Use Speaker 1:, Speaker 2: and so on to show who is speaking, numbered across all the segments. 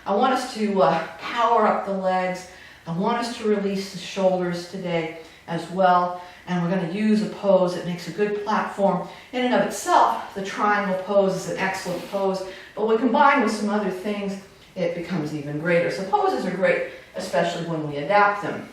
Speaker 1: I want us to power up the legs. I want us to release the shoulders today as well. And we're going to use a pose that makes a good platform. In and of itself, the triangle pose is an excellent pose, but when combined with some other things, it becomes even greater. So poses are great, especially when we adapt them.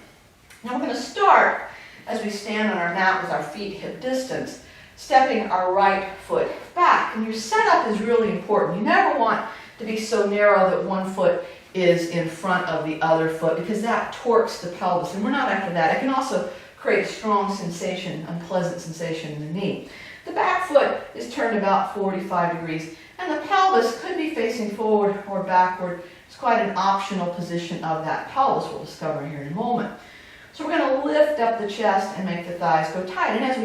Speaker 1: Now we're going to start as we stand on our mat with our feet hip distance, stepping our right foot back. And your setup is really important. You never want to be so narrow that one foot is in front of the other foot because that torques the pelvis, and we're not after that. It can also create a strong sensation, unpleasant sensation in the knee. The back foot is turned about 45 degrees, and the pelvis could be facing forward or backward. It's quite an optional position of that pelvis we'll discover here in a moment. So we're going to lift up the chest and make the thighs go tight. And as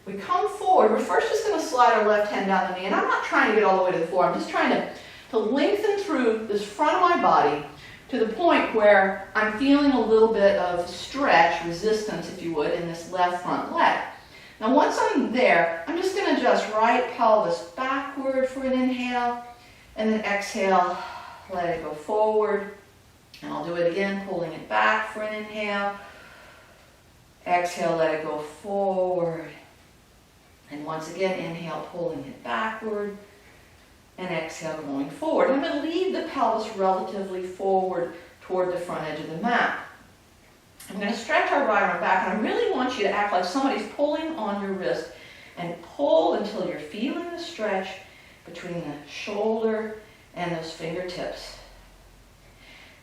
Speaker 1: we come forward, we're first just going to slide our left hand down the knee. And I'm not trying to get all the way to the floor. I'm just trying to lengthen through this front of my body to the point where I'm feeling a little bit of stretch, resistance, if you would, in this left front leg. Now once I'm there, I'm just going to adjust right pelvis backward for an inhale, and then exhale, let it go forward. And I'll do it again, pulling it back for an inhale. Exhale, let it go forward. And once again, inhale, pulling it backward. And exhale, going forward. I'm going to leave the pelvis relatively forward toward the front edge of the mat. I'm going to stretch our right arm back, and I really want you to act like somebody's pulling on your wrist, and pull until you're feeling the stretch between the shoulder and those fingertips.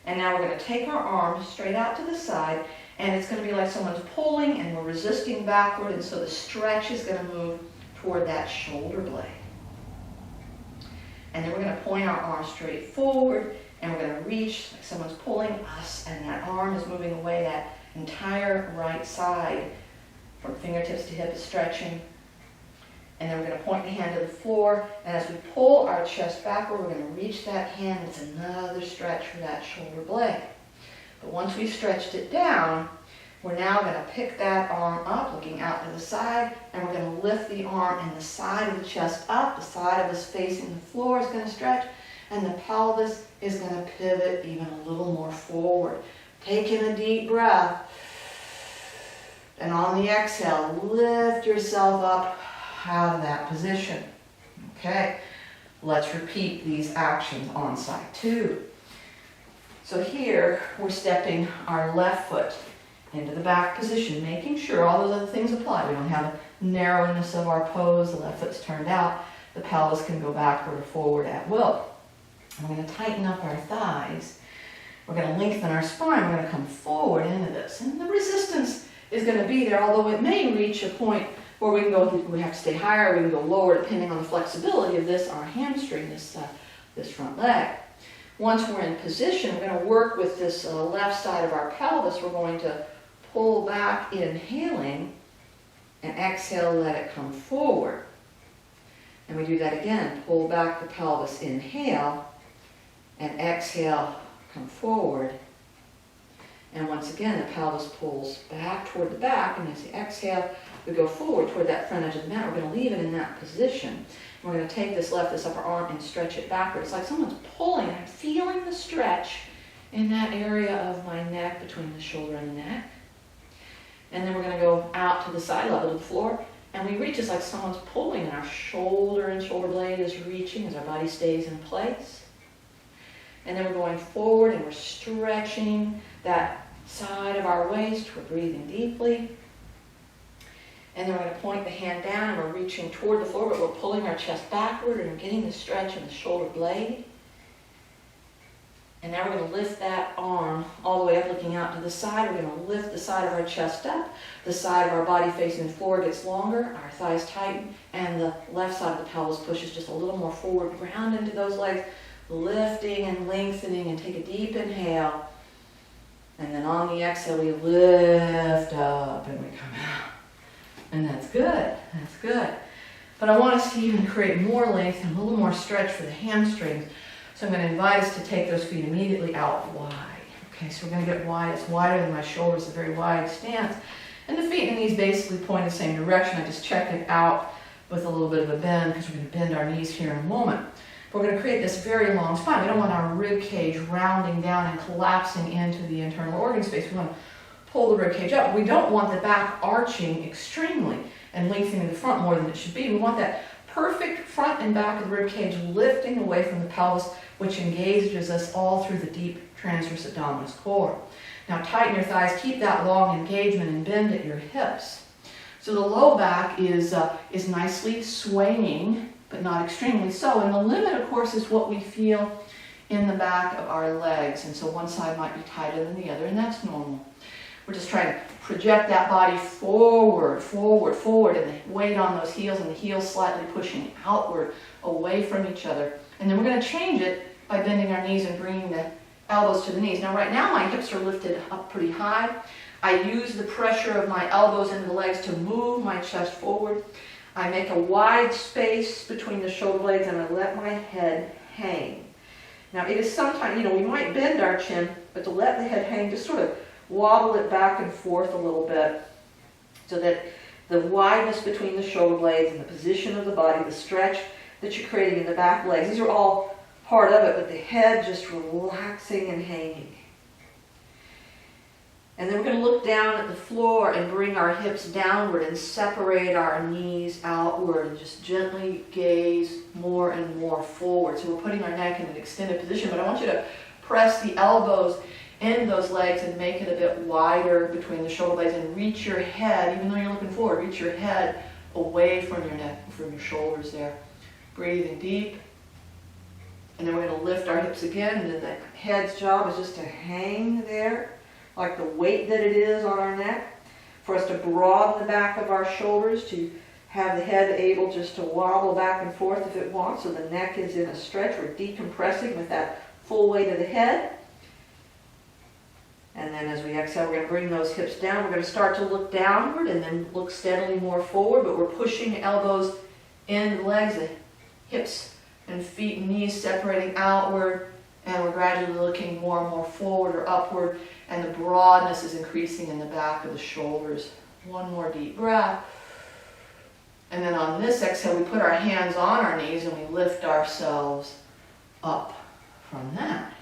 Speaker 1: And now we're going to take our arms straight out to the side, and it's going to be like someone's pulling and we're resisting backward, and so the stretch is going to move toward that shoulder blade. And then we're going to point our arm straight forward, and we're going to reach like someone's pulling us, and that arm is moving away. That entire right side from fingertips to hip is stretching. And then we're going to point the hand to the floor, and as we pull our chest backward, we're going to reach that hand. It's another stretch for that shoulder blade. But once we've stretched it down, we're now going to pick that arm up, looking out to the side, and we're going to lift the arm and the side of the chest up. The side of us facing the floor is going to stretch, and the pelvis is going to pivot even a little more forward. Take in a deep breath, and on the exhale, lift yourself up out of that position. Okay, let's repeat these actions on side 2. So here, we're stepping our left foot into the back position, making sure all those other things apply. We don't have a narrowness of our pose, the left foot's turned out, the pelvis can go backward or forward at will. And we're going to tighten up our thighs, we're going to lengthen our spine, we're going to come forward into this. And the resistance is going to be there, although it may reach a point where we can go, we have to stay higher, we can go lower depending on the flexibility of this, our hamstring, this front leg. Once we're in position, we're going to work with this left side of our pelvis. We're going to pull back, inhaling, and exhale, let it come forward. And we do that again. Pull back the pelvis, inhale, and exhale, come forward. And once again, the pelvis pulls back toward the back, and as you exhale, we go forward toward that front edge of the mat. We're going to leave it in that position. We're going to take this upper arm and stretch it backward. It's like someone's pulling, and I'm feeling the stretch in that area of my neck, between the shoulder and the neck. And then we're going to go out to the side level of the floor, and we reach. It's like someone's pulling, and our shoulder and shoulder blade is reaching as our body stays in place. And then we're going forward, and we're stretching that side of our waist. We're breathing deeply. And then we're going to point the hand down, and we're reaching toward the floor, but we're pulling our chest backward, and we're getting the stretch in the shoulder blade. And now we're going to lift that arm all the way up, looking out to the side. We're going to lift the side of our chest up. The side of our body facing the floor gets longer. Our thighs tighten. And the left side of the pelvis pushes just a little more forward. Ground into those legs, lifting and lengthening. And take a deep inhale. And then on the exhale, we lift up and we come out. And that's good. That's good. But I want us to even create more length and a little more stretch for the hamstrings. So I'm going to invite us to take those feet immediately out wide. Okay, so we're going to get wide. It's wider than my shoulders, a very wide stance. And the feet and knees basically point in the same direction. I just checked it out with a little bit of a bend because we're going to bend our knees here in a moment. We're going to create this very long spine. We don't want our rib cage rounding down and collapsing into the internal organ space. We want to pull the rib cage up. We don't want the back arching extremely and lengthening the front more than it should be. We want that perfect front and back of the rib cage lifting away from the pelvis, which engages us all through the deep transverse abdominis core. Now tighten your thighs, keep that long engagement, and bend at your hips. So the low back is nicely swaying, but not extremely so. And the limit, of course, is what we feel in the back of our legs. And so one side might be tighter than the other, and that's normal. We're just trying to project that body forward, forward, forward, and the weight on those heels, and the heels slightly pushing outward, away from each other. And then we're going to change it by bending our knees and bringing the elbows to the knees. Now right now my hips are lifted up pretty high. I use the pressure of my elbows into the legs to move my chest forward. I make a wide space between the shoulder blades and I let my head hang. Now it is sometimes, we might bend our chin, but to let the head hang, just sort of wobble it back and forth a little bit so that the wideness between the shoulder blades and the position of the body, the stretch that you're creating in the back legs, these are all part of it, but the head just relaxing and hanging. And then we're going to look down at the floor and bring our hips downward and separate our knees outward and just gently gaze more and more forward. So we're putting our neck in an extended position, but I want you to press the elbows in those legs and make it a bit wider between the shoulder blades and reach your head, even though you're looking forward, reach your head away from your neck, from your shoulders there. Breathing deep. And then we're going to lift our hips again, and then the head's job is just to hang there, like the weight that it is on our neck, for us to broaden the back of our shoulders, to have the head able just to wobble back and forth if it wants, so the neck is in a stretch. We're decompressing with that full weight of the head. And then as we exhale, we're going to bring those hips down. We're going to start to look downward and then look steadily more forward, but we're pushing elbows in the legs, the hips and feet and knees separating outward, and we're gradually looking more and more forward or upward, and the broadness is increasing in the back of the shoulders. One more deep breath. And then on this exhale, we put our hands on our knees and we lift ourselves up from that.